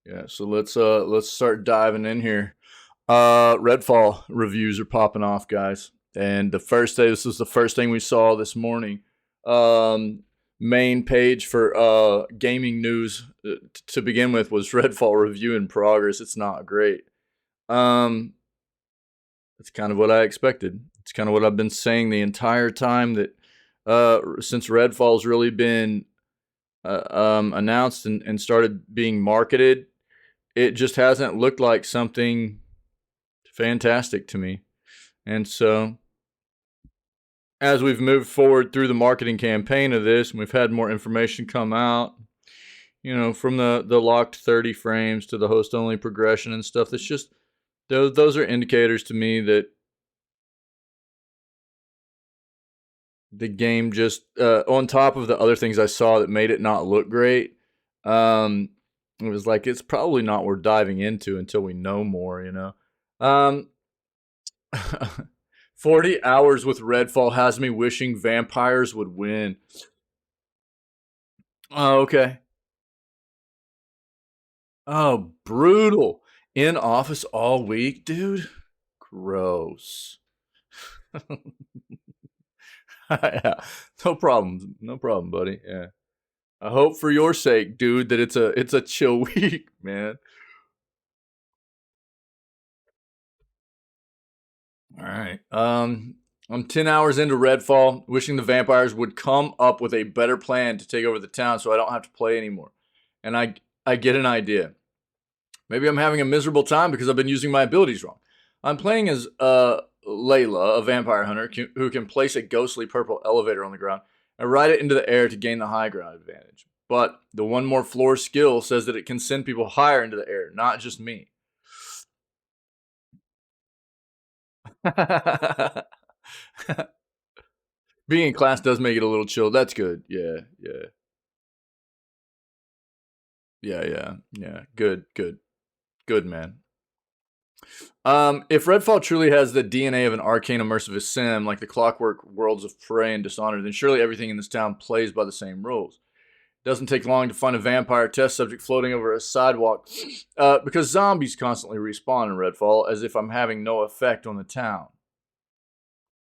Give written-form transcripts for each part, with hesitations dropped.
Yeah, so let's start diving in here. Redfall reviews are popping off, guys. And the first day, this was the first thing we saw this morning. Um, Main page for gaming news to begin with was Redfall review in progress. It's not great. Um, it's kind of what I expected. It's kind of what I've been saying the entire time that since Redfall's really been announced and started being marketed, it just hasn't looked like something fantastic to me. And so, as we've moved forward through the marketing campaign of this, and we've had more information come out, from the locked 30 frames to the host only progression and stuff, that's just, those are indicators to me that the game just, on top of the other things I saw that made it not look great, it was like, it's probably not worth diving into until we know more, Um, 40 hours with Redfall has me wishing vampires would win. Oh, okay. Oh, brutal. In office all week, dude? Gross. Yeah. No problem. No problem, buddy. Yeah. I hope for your sake, dude, that it's a chill week, man. All right. I'm 10 hours into Redfall, wishing the vampires would come up with a better plan to take over the town so I don't have to play anymore. And I get an idea. Maybe I'm having a miserable time because I've been using my abilities wrong. I'm playing as Layla, a vampire hunter who can place a ghostly purple elevator on the ground and ride it into the air to gain the high ground advantage. But the one more floor skill says that it can send people higher into the air, not just me. Being in class does make it a little chill. That's good. Yeah, yeah. Yeah. Good, man. If Redfall truly has the DNA of an arcane immersive sim, like the clockwork worlds of Prey and Dishonored, then surely everything in this town plays by the same rules. It doesn't take long to find a vampire test subject floating over a sidewalk, because zombies constantly respawn in Redfall, as if I'm having no effect on the town.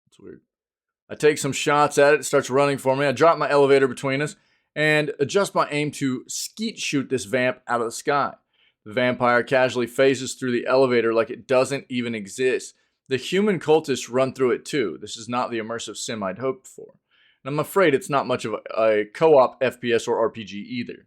It's weird. I take some shots at it, it starts running for me. I drop my elevator between us and adjust my aim to skeet shoot this vamp out of the sky. The vampire casually phases through the elevator like it doesn't even exist. The human cultists run through it too. This is not the immersive sim I'd hoped for. And I'm afraid it's not much of a co-op FPS or RPG either.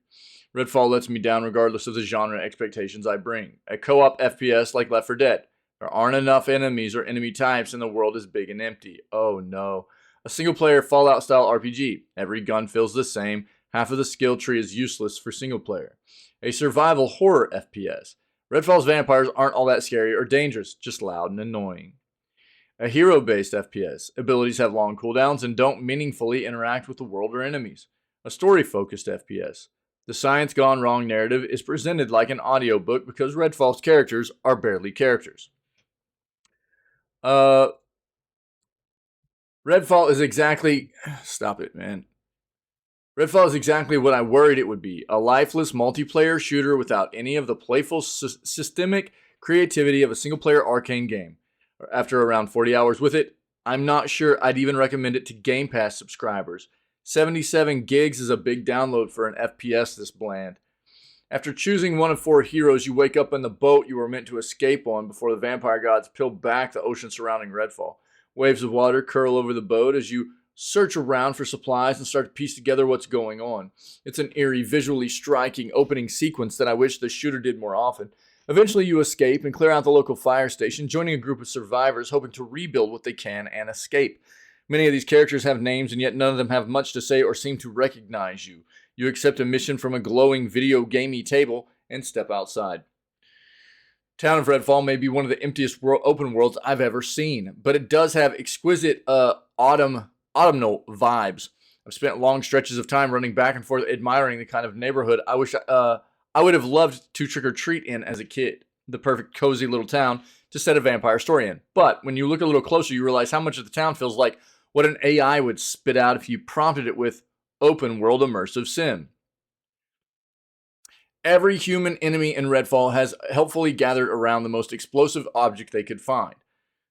Redfall lets me down regardless of the genre expectations I bring. A co-op FPS like Left 4 Dead. There aren't enough enemies or enemy types and the world is big and empty. Oh no. A single player Fallout style RPG. Every gun feels the same. Half of the skill tree is useless for single player. A survival horror FPS. Redfall's vampires aren't all that scary or dangerous, just loud and annoying. A hero-based FPS. Abilities have long cooldowns and don't meaningfully interact with the world or enemies. A story-focused FPS. The science gone wrong narrative is presented like an audiobook because Redfall's characters are barely characters. Redfall is exactly... Stop it, man. Redfall is exactly what I worried it would be. A lifeless multiplayer shooter without any of the playful systemic creativity of a single-player arcane game. After around 40 hours with it, I'm not sure I'd even recommend it to Game Pass subscribers. 77 gigs is a big download for an FPS this bland. After choosing one of 4 heroes, you wake up in the boat you were meant to escape on before the vampire gods peel back the ocean surrounding Redfall. Waves of water curl over the boat as you search around for supplies and start to piece together what's going on. It's an eerie, visually striking opening sequence that I wish the shooter did more often. Eventually you escape and clear out the local fire station, joining a group of survivors hoping to rebuild what they can and escape. Many of these characters have names, and yet none of them have much to say or seem to recognize you. You accept a mission from a glowing video gamey table and step outside. Town of Redfall may be one of the emptiest open worlds I've ever seen, but it does have exquisite autumnal vibes. I've spent long stretches of time running back and forth admiring the kind of neighborhood I wish I would have loved to trick-or-treat in as a kid. The perfect cozy little town to set a vampire story in. But when you look a little closer, you realize how much of the town feels like what an AI would spit out if you prompted it with open world immersive sim. Every human enemy in Redfall has helpfully gathered around the most explosive object they could find.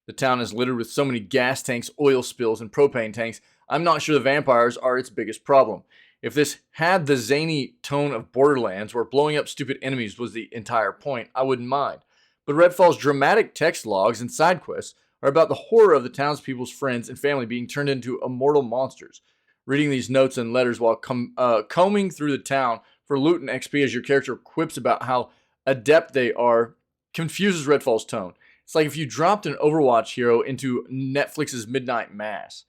The town is littered with so many gas tanks, oil spills, and propane tanks. I'm not sure the vampires are its biggest problem. If this had the zany tone of Borderlands, where blowing up stupid enemies was the entire point, I wouldn't mind. But Redfall's dramatic text logs and side quests are about the horror of the townspeople's friends and family being turned into immortal monsters. Reading these notes and letters while combing through the town for loot and XP as your character quips about how adept they are confuses Redfall's tone. It's like if you dropped an Overwatch hero into Netflix's Midnight Mass.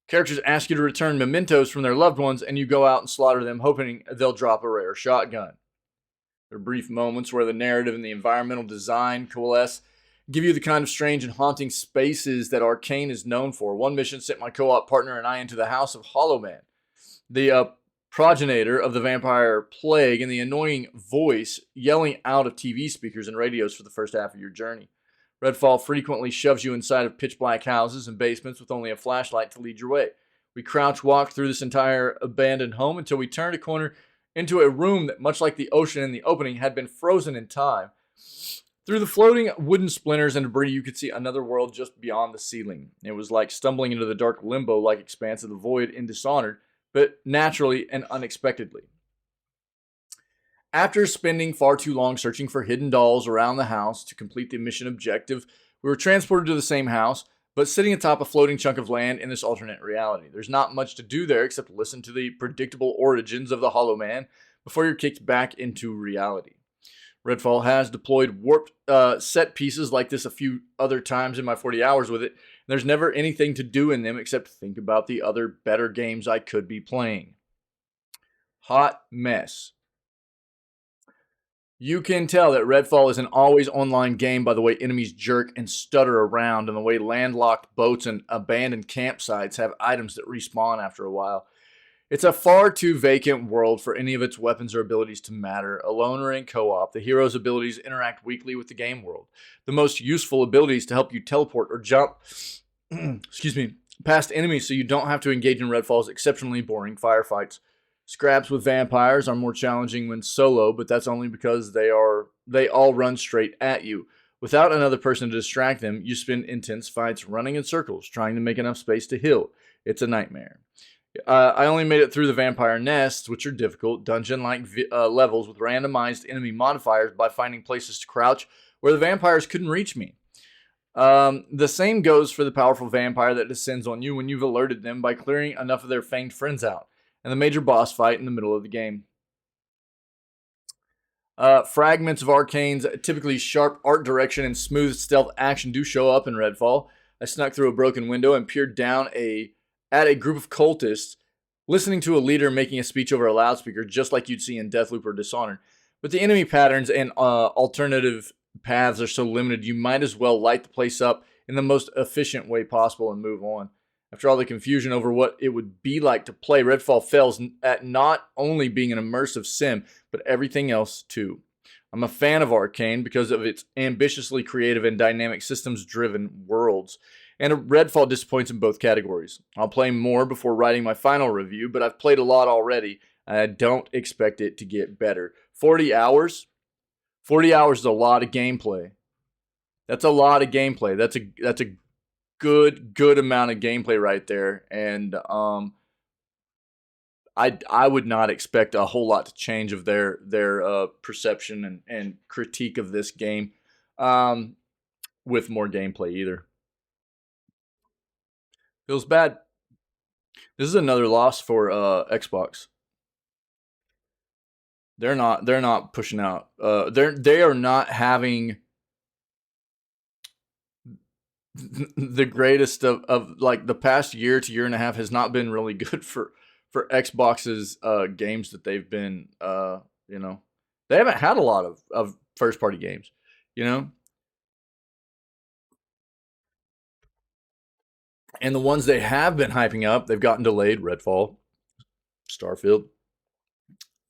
Characters ask you to return mementos from their loved ones, and you go out and slaughter them, hoping they'll drop a rare shotgun. There are brief moments where the narrative and the environmental design coalesce, give you the kind of strange and haunting spaces that Arkane is known for. One mission sent my co-op partner and I into the House of Hollow Man, the progenitor of the vampire plague, and the annoying voice yelling out of TV speakers and radios for the first half of your journey. Redfall frequently shoves you inside of pitch black houses and basements with only a flashlight to lead your way. We crouch walk through this entire abandoned home until we turn a corner into a room that, much like the ocean in the opening, had been frozen in time. Through the floating wooden splinters and debris, you could see another world just beyond the ceiling. It was like stumbling into the dark limbo-like expanse of the void in Dishonored, but naturally and unexpectedly. After spending far too long searching for hidden dolls around the house to complete the mission objective, we were transported to the same house, but sitting atop a floating chunk of land in this alternate reality. There's not much to do there except listen to the predictable origins of the Hollow Man before you're kicked back into reality. Redfall has deployed warped set pieces like this a few other times in my 40 hours with it. There's never anything to do in them except think about the other better games I could be playing. Hot mess. You can tell that Redfall is an always online game by the way enemies jerk and stutter around and the way landlocked boats and abandoned campsites have items that respawn after a while. It's a far too vacant world for any of its weapons or abilities to matter. Alone or in co-op, the hero's abilities interact weakly with the game world. The most useful abilities to help you teleport or jump past enemies so you don't have to engage in Redfall's exceptionally boring firefights. Scraps with vampires are more challenging when solo, but that's only because they all run straight at you. Without another person to distract them, you spend intense fights running in circles, trying to make enough space to heal. It's a nightmare. I only made it through the vampire nests, which are difficult, dungeon-like levels with randomized enemy modifiers by finding places to crouch where the vampires couldn't reach me. The same goes for the powerful vampire that descends on you when you've alerted them by clearing enough of their fanged friends out, and the major boss fight in the middle of the game. Fragments of Arkane's typically sharp art direction and smooth stealth action do show up in Redfall. I snuck through a broken window and peered down at a group of cultists, listening to a leader making a speech over a loudspeaker, just like you'd see in Deathloop or Dishonored. But the enemy patterns and alternative paths are so limited, you might as well light the place up in the most efficient way possible and move on. After all the confusion over what it would be like to play, Redfall fails at not only being an immersive sim, but everything else too. I'm a fan of Arkane because of its ambitiously creative and dynamic systems-driven worlds. And Redfall disappoints in both categories. I'll play more before writing my final review, but I've played a lot already, and I don't expect it to get better. 40 hours? 40 hours is a lot of gameplay. That's a lot of gameplay. That's a good amount of gameplay right there. And I would not expect a whole lot to change of their perception and critique of this game with more gameplay either. Feels bad. This is another loss for Xbox. They're not pushing out. They are not having the greatest of like the past year to year and a half has not been really good for Xbox's games that they've been they haven't had a lot of first party games, and the ones they have been hyping up, they've gotten delayed. Redfall, Starfield.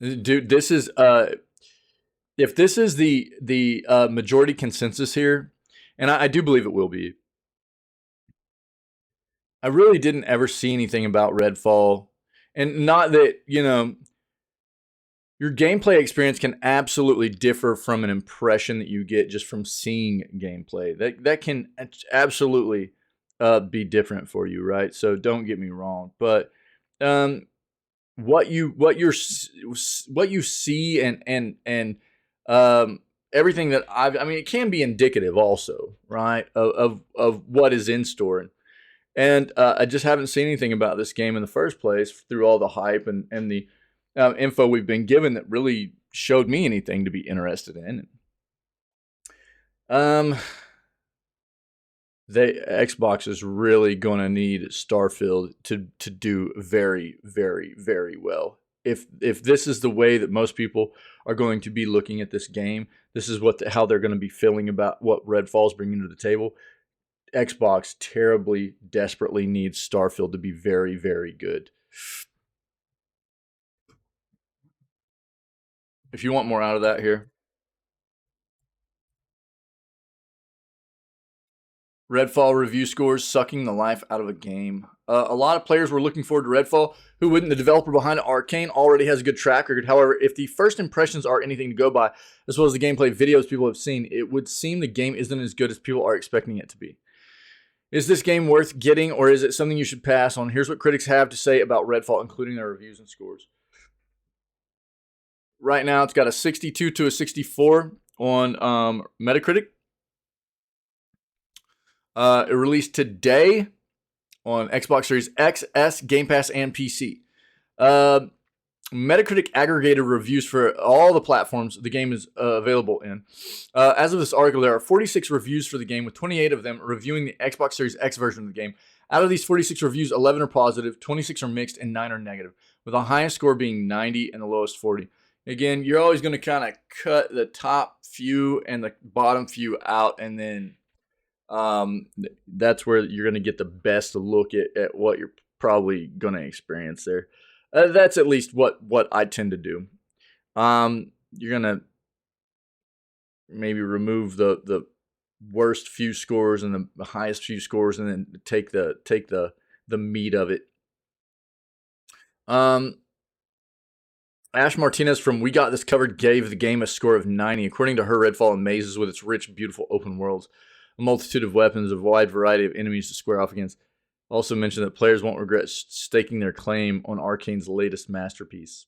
Dude, this is if this is the majority consensus here, and I do believe it will be. I really didn't ever see anything about Redfall, and not that your gameplay experience can absolutely differ from an impression that you get just from seeing gameplay. That can absolutely be different for you, right? So don't get me wrong, but what you see and everything that I mean, it can be indicative also, right, of what is in store. And I just haven't seen anything about this game in the first place through all the hype and the info we've been given that really showed me anything to be interested in. Xbox is really going to need Starfield to do very, very, very well. If this is the way that most people are going to be looking at this game, this is how they're going to be feeling about what Redfall is bringing to the table. Xbox terribly, desperately needs Starfield to be very, very good. If you want more out of that here. Redfall review scores sucking the life out of a game. A lot of players were looking forward to Redfall. Who wouldn't? The developer behind Arkane already has a good track record. However, if the first impressions are anything to go by, as well as the gameplay videos people have seen, it would seem the game isn't as good as people are expecting it to be. Is this game worth getting, or is it something you should pass on? Here's what critics have to say about Redfall, including their reviews and scores. Right now, it's got a 62 to a 64 on Metacritic. It released today on Xbox Series X, S, Game Pass, and PC. Metacritic aggregated reviews for all the platforms the game is available in. As of this article, there are 46 reviews for the game, with 28 of them reviewing the Xbox Series X version of the game. Out of these 46 reviews, 11 are positive, 26 are mixed, and 9 are negative, with the highest score being 90 and the lowest 40. Again, you're always going to kind of cut the top few and the bottom few out, and then that's where you're going to get the best look at what you're probably going to experience there. That's at least what I tend to do. You're going to maybe remove the worst few scores and the highest few scores, and then take the meat of it. Ash Martinez from We Got This Covered gave the game a score of 90. According to her, Redfall amazes with its rich, beautiful open worlds, a multitude of weapons, a wide variety of enemies to square off against. Also mentioned that players won't regret staking their claim on Arkane's latest masterpiece.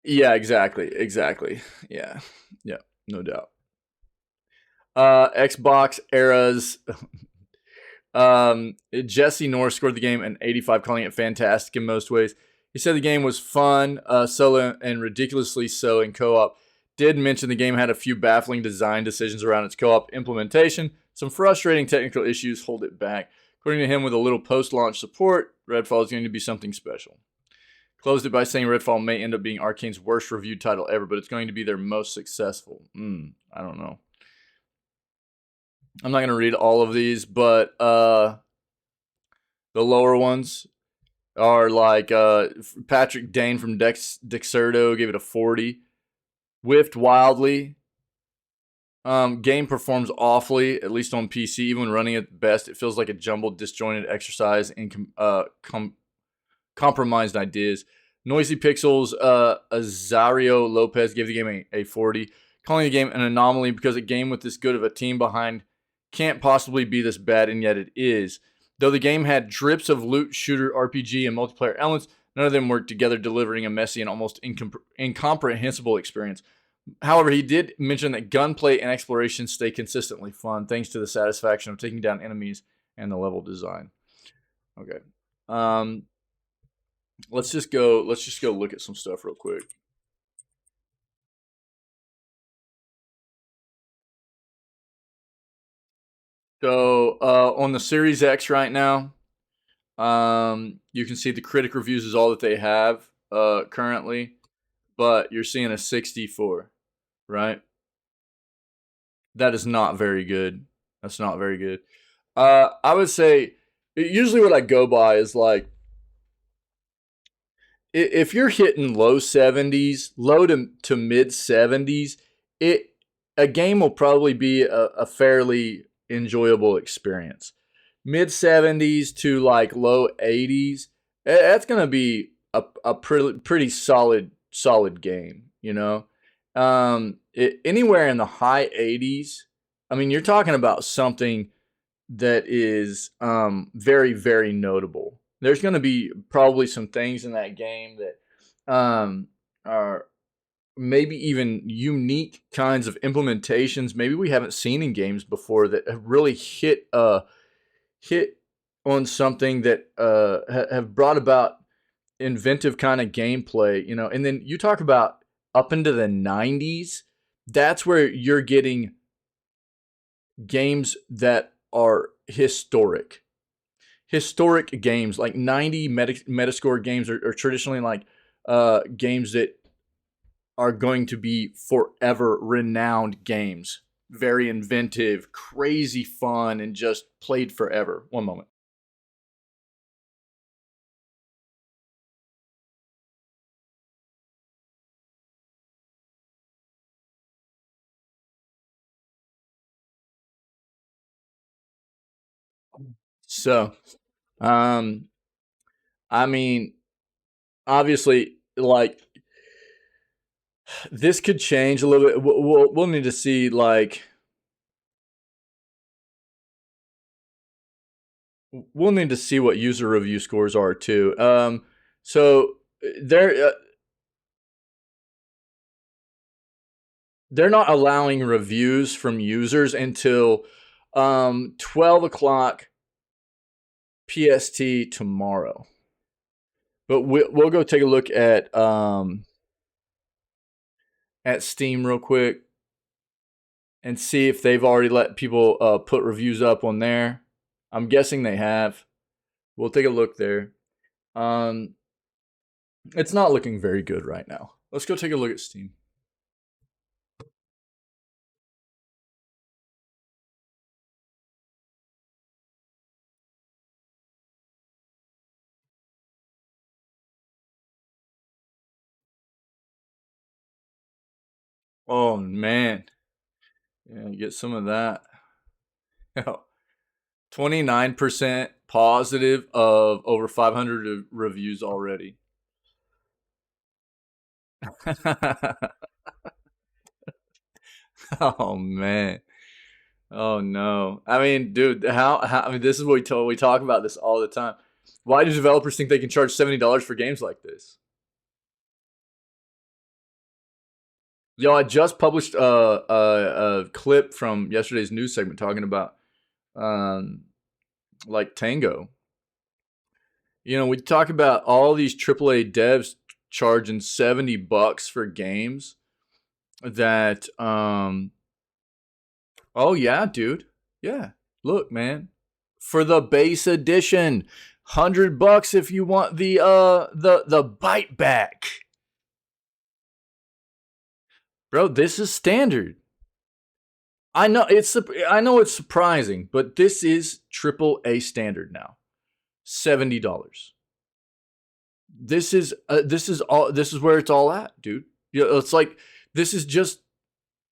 Yeah, exactly. Yeah, no doubt. Xbox eras. Jesse Norris scored the game an 85, calling it fantastic in most ways. He said the game was fun, solo, and ridiculously so in co-op. Did mention the game had a few baffling design decisions around its co-op implementation. Some frustrating technical issues hold it back. According to him, with a little post-launch support, Redfall is going to be something special. Closed it by saying Redfall may end up being Arkane's worst reviewed title ever, but it's going to be their most successful. I don't know. I'm not going to read all of these, but the lower ones are like Patrick Dane from Dexerto gave it a 40. Whiffed wildly. Game performs awfully, at least on PC. Even when running at best, it feels like a jumbled, disjointed exercise in compromised ideas. Noisy Pixels, Azario Lopez gave the game a 40, calling the game an anomaly because a game with this good of a team behind can't possibly be this bad, and yet it is. Though the game had drips of loot, shooter, RPG, and multiplayer elements, none of them worked together, delivering a messy and almost incomprehensible experience. However, he did mention that gunplay and exploration stay consistently fun, thanks to the satisfaction of taking down enemies and the level design. Okay. Let's just go look at some stuff real quick. So on the Series X right now, you can see the critic reviews is all that they have currently, but you're seeing a 64, right? That is not very good. That's not very good. I would say usually what I go by is like, if you're hitting low 70s, low to mid 70s, a game will probably be a fairly enjoyable experience. mid 70s to like low 80s. That's gonna be a pretty solid game, you know. Anywhere in the high 80s, I mean, you're talking about something that is very notable. There's going to be probably some things in that game that are maybe even unique kinds of implementations maybe we haven't seen in games before that have really hit on something that have brought about inventive kind of gameplay, you know. And then you talk about up into the 90s, that's where you're getting games that are historic games. Like 90 metascore games are traditionally like games that are going to be forever renowned games. Very inventive, crazy fun, and just played forever. One moment. So, um, I mean, obviously, like this could change a little bit. We'll need to see like we'll need to see what user review scores are too. So they're not allowing reviews from users until 12 o'clock PST tomorrow. But we'll go take a look at Steam real quick and see if they've already let people put reviews up on there. I'm guessing they have. We'll take a look there. It's not looking very good right now. Let's go take a look at Steam. Oh man, yeah, get some of that. 29% positive of over 500 reviews already. Oh man. Oh no. I mean, dude, how I mean, this is what we talk about this all the time. Why do developers think they can charge $70 for games like this? Yo, I just published a clip from yesterday's news segment talking about um, like Tango. You know, we talk about all these AAA devs charging $70 for games that oh yeah, dude. Yeah. Look, man. For the base edition, $100 if you want the bite back. Bro, this is standard. I know it's surprising, but this is AAA standard now. $70. This is where it's all at, dude. You know, it's like this is just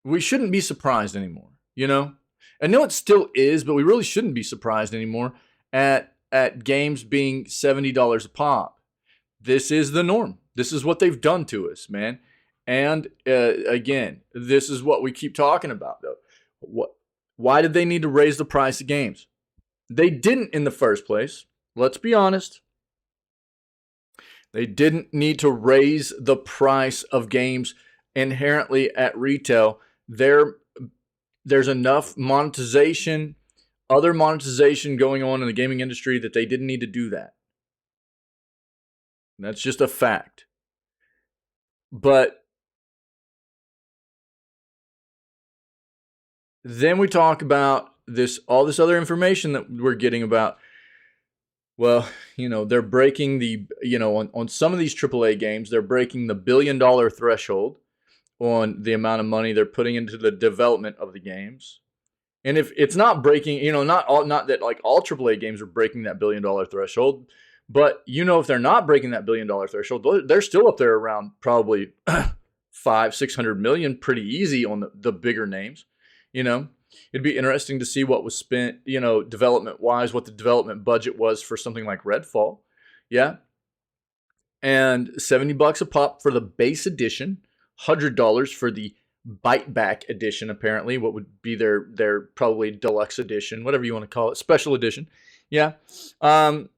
we shouldn't be surprised anymore, you know? I know it still is, but we really shouldn't be surprised anymore at games being $70 a pop. This is the norm. This is what they've done to us, man. And again, this is what we keep talking about, though. Why did they need to raise the price of games? They didn't in the first place. Let's be honest. They didn't need to raise the price of games inherently at retail. There's enough monetization, other monetization going on in the gaming industry that they didn't need to do that. That's just a fact. But then we talk about all this other information that we're getting about, well, you know, they're breaking on some of these AAA games, they're breaking the $1 billion threshold on the amount of money they're putting into the development of the games. And if it's not breaking, not that like all AAA games are breaking that $1 billion threshold, but if they're not breaking that $1 billion threshold, they're still up there around probably 500-600 million pretty easy on the bigger names, It'd be interesting to see what was spent, you know, development wise, what the development budget was for something like Redfall. Yeah. And $70 a pop for the base edition, $100 for the bite back edition, apparently, what would be their probably deluxe edition, whatever you want to call it, special edition. Yeah. Um,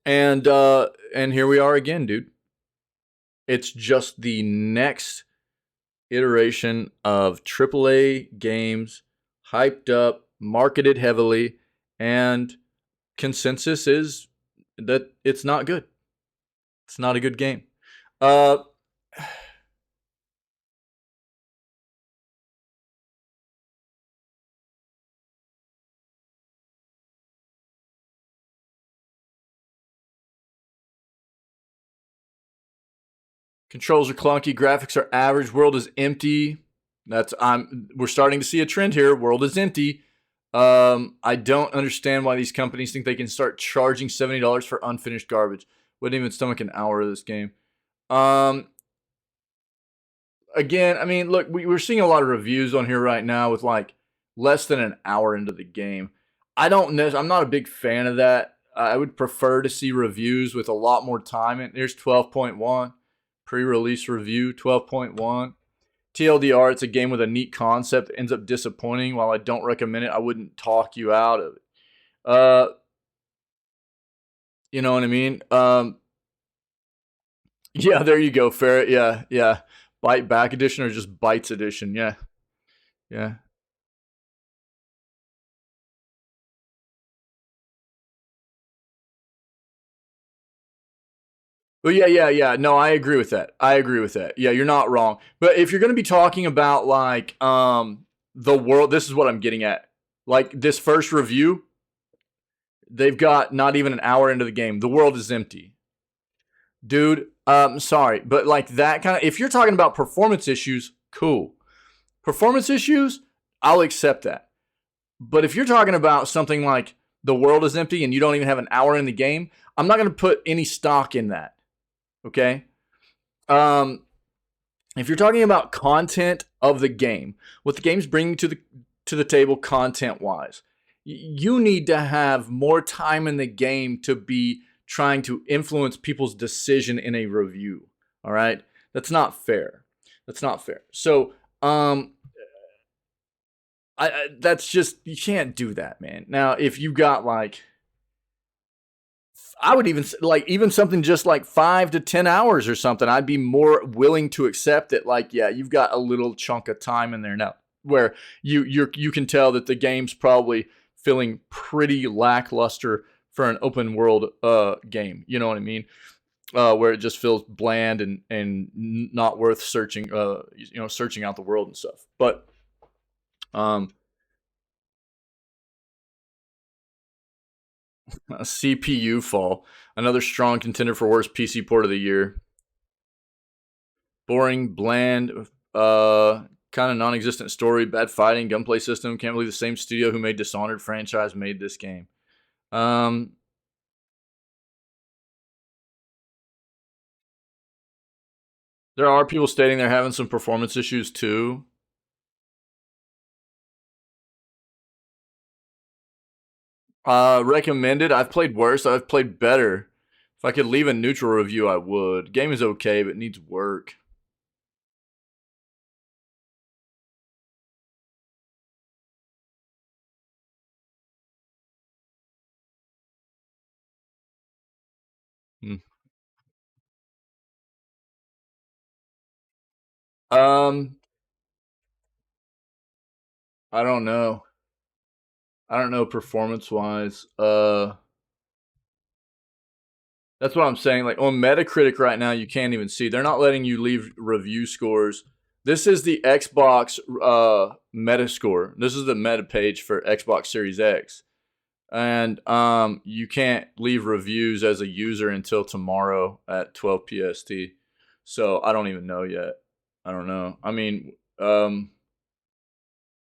and here we are again, dude. It's just the next iteration of AAA games, hyped up, marketed heavily, and consensus is that it's not good. It's not a good game. Uh, Controls are clunky, graphics are average, world is empty. We're starting to see a trend here. World is empty. I don't understand why these companies think they can start charging $70 for unfinished garbage. Wouldn't even stomach an hour of this game. Again, I mean, look, we're seeing a lot of reviews on here right now with like less than an hour into the game. I'm not a big fan of that. I would prefer to see reviews with a lot more time. And here's 12.1 pre-release review 12.1. TLDR, it's a game with a neat concept that ends up disappointing. While I don't recommend it, I wouldn't talk you out of it. You know what I mean? Yeah, there you go, Ferret. Yeah, yeah. Bite Back Edition or just Bites Edition. Yeah, yeah. Well, yeah, yeah, yeah. No, I agree with that. I agree with that. Yeah, you're not wrong. But if you're going to be talking about like the world, this is what I'm getting at. Like this first review, they've got not even an hour into the game. The world is empty. Dude, sorry, but like that kind of if you're talking about performance issues, cool. Performance issues, I'll accept that. But if you're talking about something like the world is empty and you don't even have an hour in the game, I'm not going to put any stock in that. Okay? Um if you're talking about content of the game, what the game's bringing to the table content wise, you need to have more time in the game to be trying to influence people's decision in a review. All right, that's not fair. That's not fair. So, that's just you can't do that, man. Now, if you got like I would even like even something just like 5 to 10 hours or something. I'd be more willing to accept it. Like, yeah, you've got a little chunk of time in there now where you can tell that the game's probably feeling pretty lackluster for an open world game. You know what I mean? Where it just feels bland and not worth searching. Searching out the world and stuff. But um, a CPU fall, another strong contender for worst PC port of the year. Boring, bland, kind of non-existent story, bad fighting, gunplay system. Can't believe the same studio who made Dishonored franchise made this game. Um, there are people stating they're having some performance issues too. Recommended. I've played worse. I've played better. If I could leave a neutral review, I would. Game is okay, but needs work. Hmm. Um, I don't know. I don't know performance wise. That's what I'm saying. Like on Metacritic right now, you can't even see. They're not letting you leave review scores. This is the Xbox Metascore. This is the meta page for Xbox Series X, and you can't leave reviews as a user until tomorrow at 12 PST. So I don't even know yet. I don't know. I mean,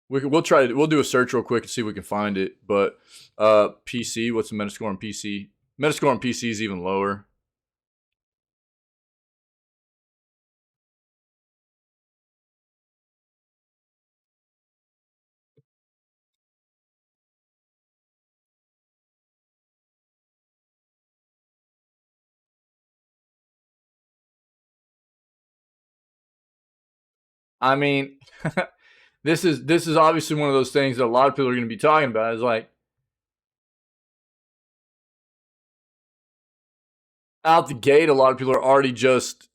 we'll do a search real quick and see if we can find it. But PC, what's the Metascore on PC? Metascore on PC is even lower. I mean, this is obviously one of those things that a lot of people are going to be talking about. Is like out the gate, a lot of people are already just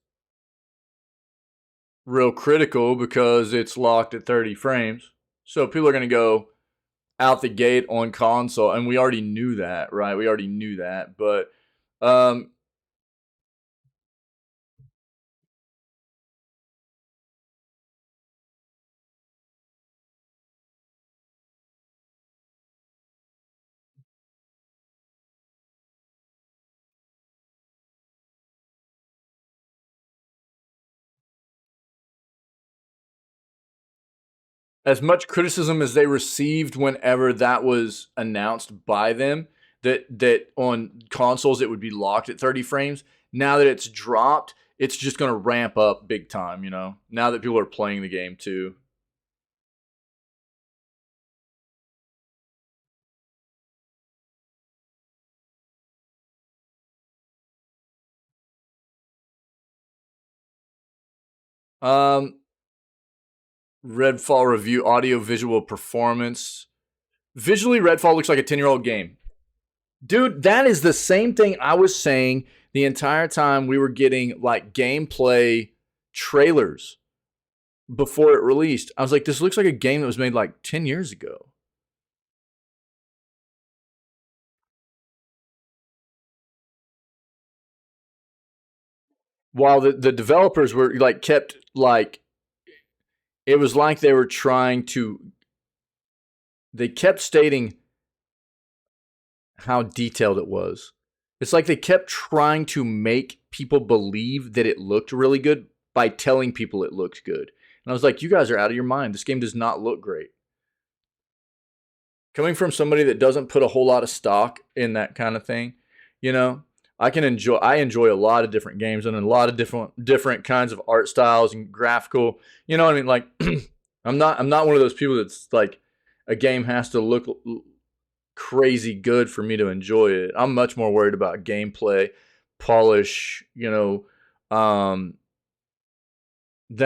real critical because it's locked at 30 frames. So people are going to go out the gate on console, and we already knew that, right? We already knew that, but um, as much criticism as they received whenever that was announced by them, that on consoles it would be locked at 30 frames. Now that it's dropped, it's just going to ramp up big time. Now that people are playing the game too. Um, Redfall review, audio, visual, performance. Visually, Redfall looks like a 10-year-old game. Dude, that is the same thing I was saying the entire time we were getting like gameplay trailers before it released. I was like, this looks like a game that was made like 10 years ago. While the developers were like kept like it was like they were trying to they kept stating how detailed it was. It's like they kept trying to make people believe that it looked really good by telling people it looked good. And I was like, you guys are out of your mind. This game does not look great. Coming from somebody that doesn't put a whole lot of stock in that kind of thing, you know, I enjoy a lot of different games and a lot of different kinds of art styles and graphical, you know what I mean? Like I'm not one of those people that's like a game has to look crazy good for me to enjoy it. I'm much more worried about gameplay, polish, than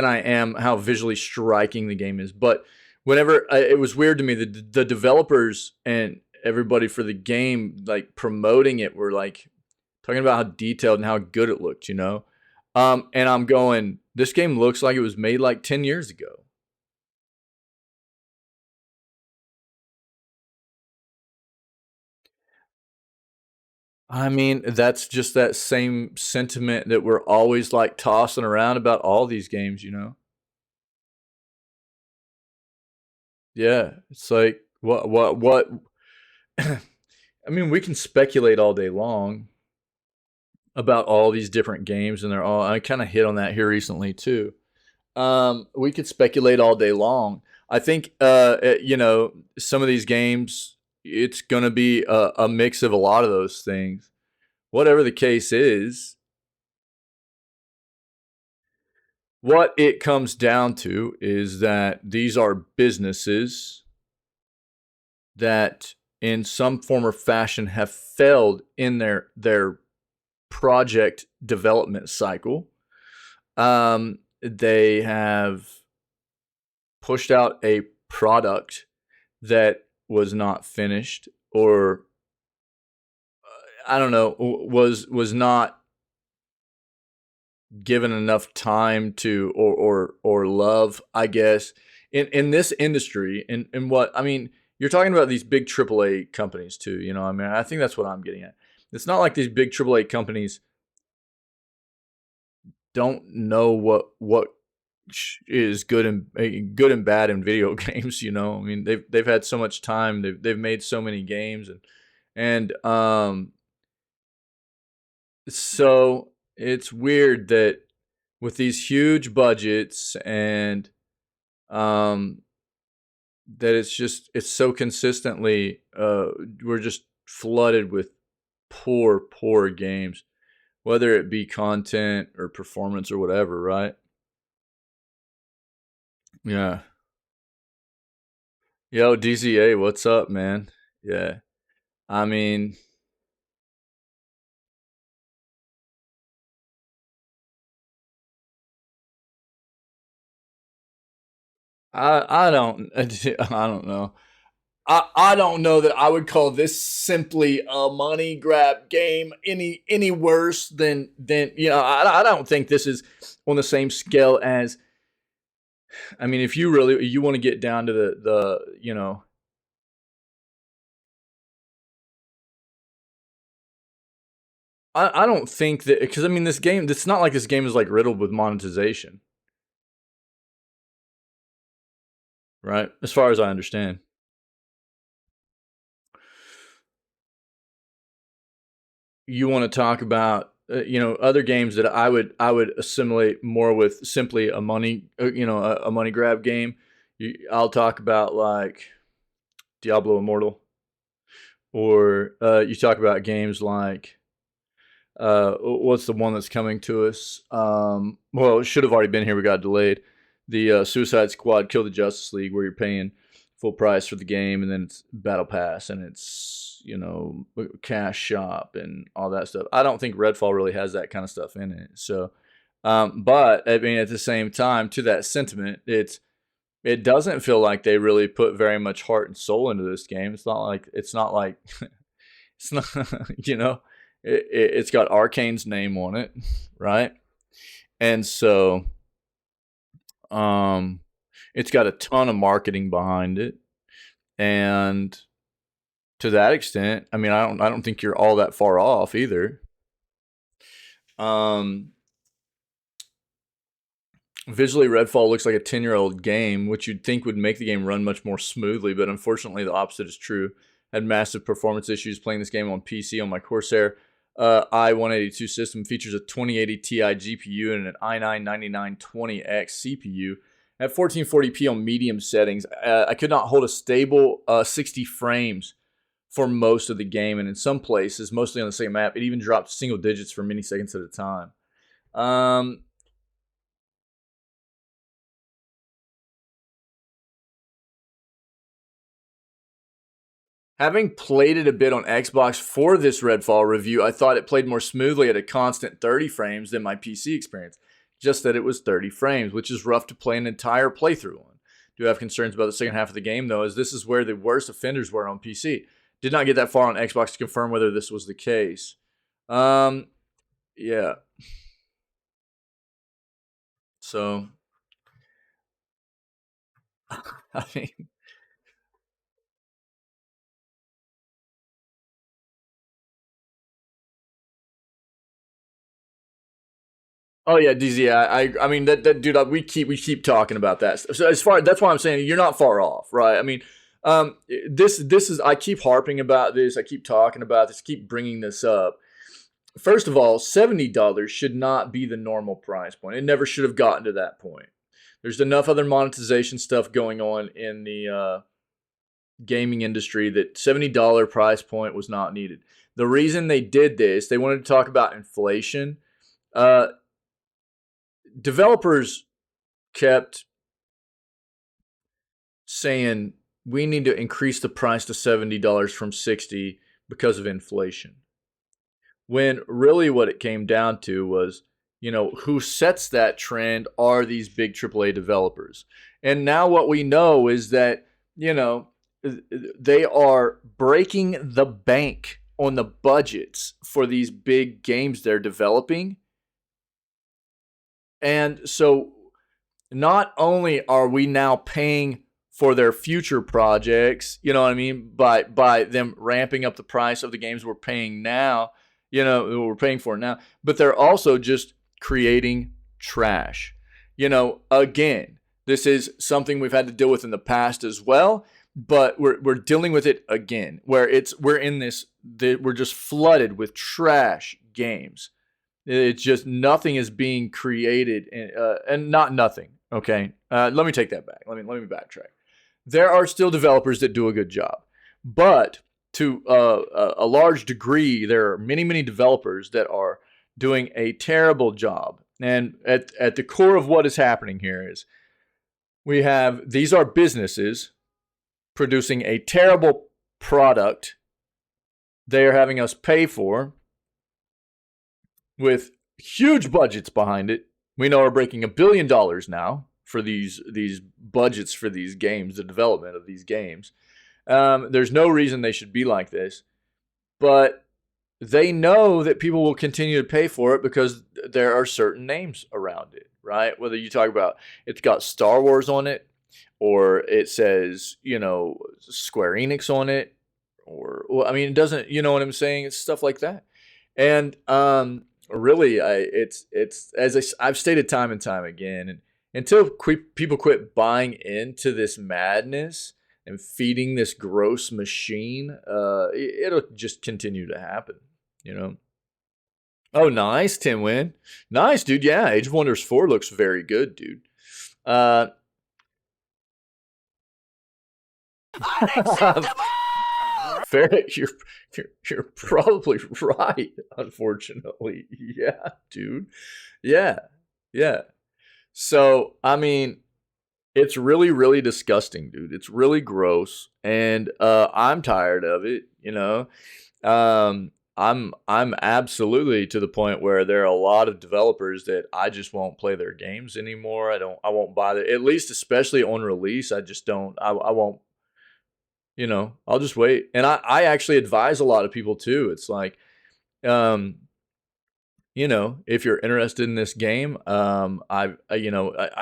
I am how visually striking the game is. But whenever it was weird to me, the developers and everybody for the game, like promoting it, were like talking about how detailed and how good it looked. And I'm going, this game looks like it was made like 10 years ago. I mean, that's just that same sentiment that we're always like tossing around about all these games. Yeah, it's like what I mean, we can speculate all day long about all these different games, and they're all. I kind of hit on that here recently too. We could speculate all day long. I think, some of these games, it's gonna be a mix of a lot of those things. Whatever the case is, what it comes down to is that these are businesses that, in some form or fashion, have failed in their project development cycle. They have pushed out a product that was not finished, or I don't know, was not given enough time to, or love, I guess, in this industry. And what I mean, you're talking about these big AAA companies too. I mean, I think that's what I'm getting at. It's not like these big AAA companies don't know what is good and bad in video games. I mean, they've had so much time. They've made so many games, and so it's weird that with these huge budgets, and um that it's so consistently, we're just flooded with poor games, whether it be content or performance or whatever, right? Yeah. Yo, DZA, what's up, man? Yeah. I mean, I don't I don't know. I don't know that I would call this simply a money grab game any worse than I don't think this is on the same scale as. I mean, if you want to get down to the. I don't think that, because I mean, this game, it's not like this game is like riddled with monetization, right? As far as I understand. You want to talk about other games that I would assimilate more with simply a money a money grab game. I'll talk about like Diablo Immortal, or you talk about games like what's the one that's coming to us? Well, it should have already been here. We got delayed. The Suicide Squad Kill the Justice League, where you're paying full price for the game, and then it's Battle Pass, and it's cash shop and all that stuff. I don't think Redfall really has that kind of stuff in it. So, but I mean, at the same time, to that sentiment, it doesn't feel like they really put very much heart and soul into this game. It's not like it's not it's got Arkane's name on it, right? And so it's got a ton of marketing behind it, and to that extent, I mean, I don't think you're all that far off either. Visually, Redfall looks like a 10-year-old game, which you'd think would make the game run much more smoothly, but unfortunately, the opposite is true. Had massive performance issues playing this game on PC on my Corsair i182 system. Features a 2080 Ti GPU and an i9-9920X CPU. At 1440p on medium settings, I could not hold a stable 60 frames for most of the game, and in some places, mostly on the same map, it even dropped single digits for many seconds at a time. Having played it a bit on Xbox for this Redfall review, I thought it played more smoothly at a constant 30 frames than my PC experience. Just that it was 30 frames, which is rough to play an entire playthrough on. Do have concerns about the second half of the game, though, as this is where the worst offenders were on PC. Did not get that far on Xbox to confirm whether this was the case. Yeah. So, I mean, oh yeah, DZ. I mean that dude. We keep talking about that stuff. So that's why I'm saying you're not far off, right? I mean, this is, I keep harping about this. I keep talking about this. Keep bringing this up. First of all, $70 should not be the normal price point. It never should have gotten to that point. There's enough other monetization stuff going on in the gaming industry that $70 price point was not needed. The reason they did this, they wanted to talk about inflation. Developers kept saying we need to increase the price to $70 from $60 because of inflation. When really what it came down to was, who sets that trend are these big AAA developers. And now what we know is that, they are breaking the bank on the budgets for these big games they're developing. And so not only are we now paying for their future projects, you know what I mean, by them ramping up the price of the games we're paying now, we're paying for now, but they're also just creating trash. Again, this is something we've had to deal with in the past as well, but we're dealing with it again, where we're just flooded with trash games. It's just nothing is being created, and not nothing. Okay, let me take that back. Let me backtrack. There are still developers that do a good job, but to a large degree, there are many developers that are doing a terrible job. And at the core of what is happening here is these are businesses producing a terrible product they are having us pay for, with huge budgets behind it. We know we're breaking $1 billion now, for these budgets for these games, the development of these games. There's no reason they should be like this, but they know that people will continue to pay for it because there are certain names around it, right? Whether you talk about it's got Star Wars on it, or it says, Square Enix on it, or, well, I mean, it doesn't, you know what I'm saying? It's stuff like that. And really, it's as I've stated time and time again, and until people quit buying into this madness and feeding this gross machine, it'll just continue to happen, Oh, nice, Tim Win. Nice, dude. Yeah, Age of Wonders 4 looks very good, dude. Ferret, you're probably right, unfortunately. Yeah, dude. Yeah. So, I mean, it's really, really disgusting, dude. It's really gross, and I'm tired of it. I'm absolutely to the point where there are a lot of developers that I just won't play their games anymore. I won't buy it, at least especially on release. I just don't. I won't. I'll just wait. And I actually advise a lot of people too. It's like, if you're interested in this game, I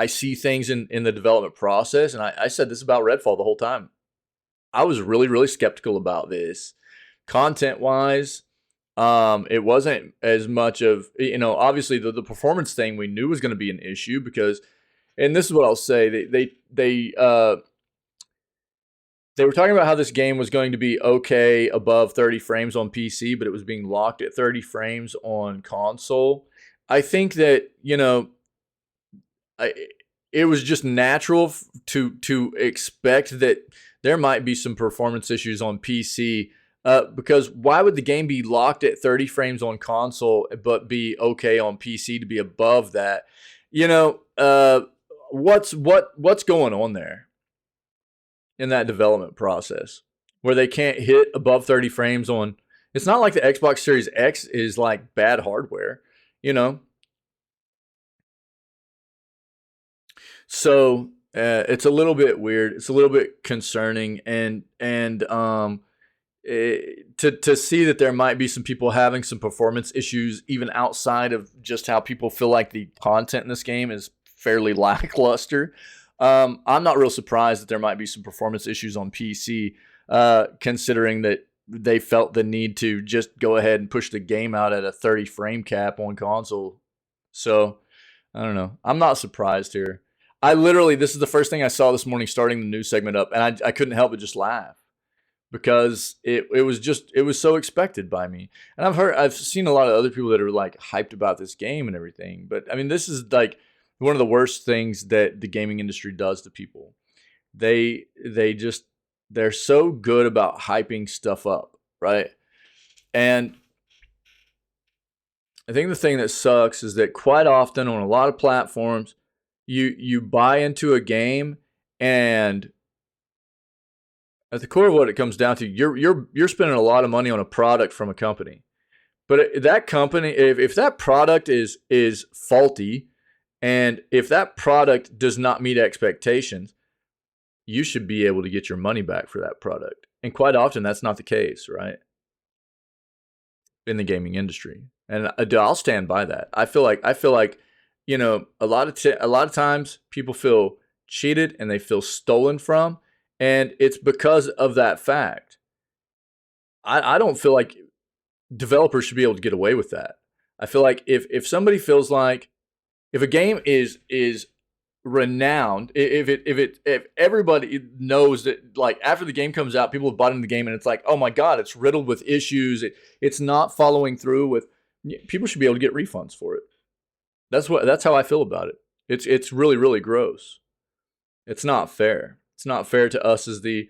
see things in the development process, and I said this about Redfall the whole time. I was really, really skeptical about this. Content-wise, it wasn't as much of, obviously the performance thing we knew was going to be an issue because, and this is what I'll say, they were talking about how this game was going to be okay above 30 frames on PC, but it was being locked at 30 frames on console. I think that, it was just natural to expect that there might be some performance issues on PC, because why would the game be locked at 30 frames on console but be okay on PC to be above that? What's going on there in that development process where they can't hit above 30 frames on? It's not like the Xbox Series X is like bad hardware, So it's a little bit weird. It's a little bit concerning, and to see that there might be some people having some performance issues even outside of just how people feel like the content in this game is fairly lackluster. I'm not real surprised that there might be some performance issues on PC, considering that they felt the need to just go ahead and push the game out at a 30 frame cap on console. So, I don't know. I'm not surprised here. This is the first thing I saw this morning starting the news segment up, and I couldn't help but just laugh because it was so expected by me. And I've seen a lot of other people that are like hyped about this game and everything. But I mean, this is like one of the worst things that the gaming industry does to people. They're so good about hyping stuff up, right? And I think the thing that sucks is that quite often on a lot of platforms, you buy into a game, and at the core of what it comes down to, you're spending a lot of money on a product from a company. But that company, if that product is faulty, and if that product does not meet expectations, you should be able to get your money back for that product. And quite often that's not the case, right? In the gaming industry. And I'll stand by that. I feel like a lot of times people feel cheated and they feel stolen from, and it's because of that fact. I don't feel like developers should be able to get away with that. I feel like if somebody feels like, if a game is renowned, if everybody knows that, like, after the game comes out, people have bought into the game and it's like, oh my god, it's riddled with issues, it's not following through with, people should be able to get refunds for it. That's how I feel about it. It's really, really gross. It's not fair. It's not fair to us as the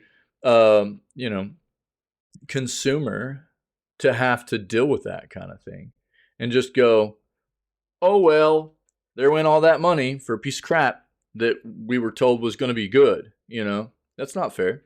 consumer to have to deal with that kind of thing and just go, oh well, there went all that money for a piece of crap that we were told was going to be good. That's not fair.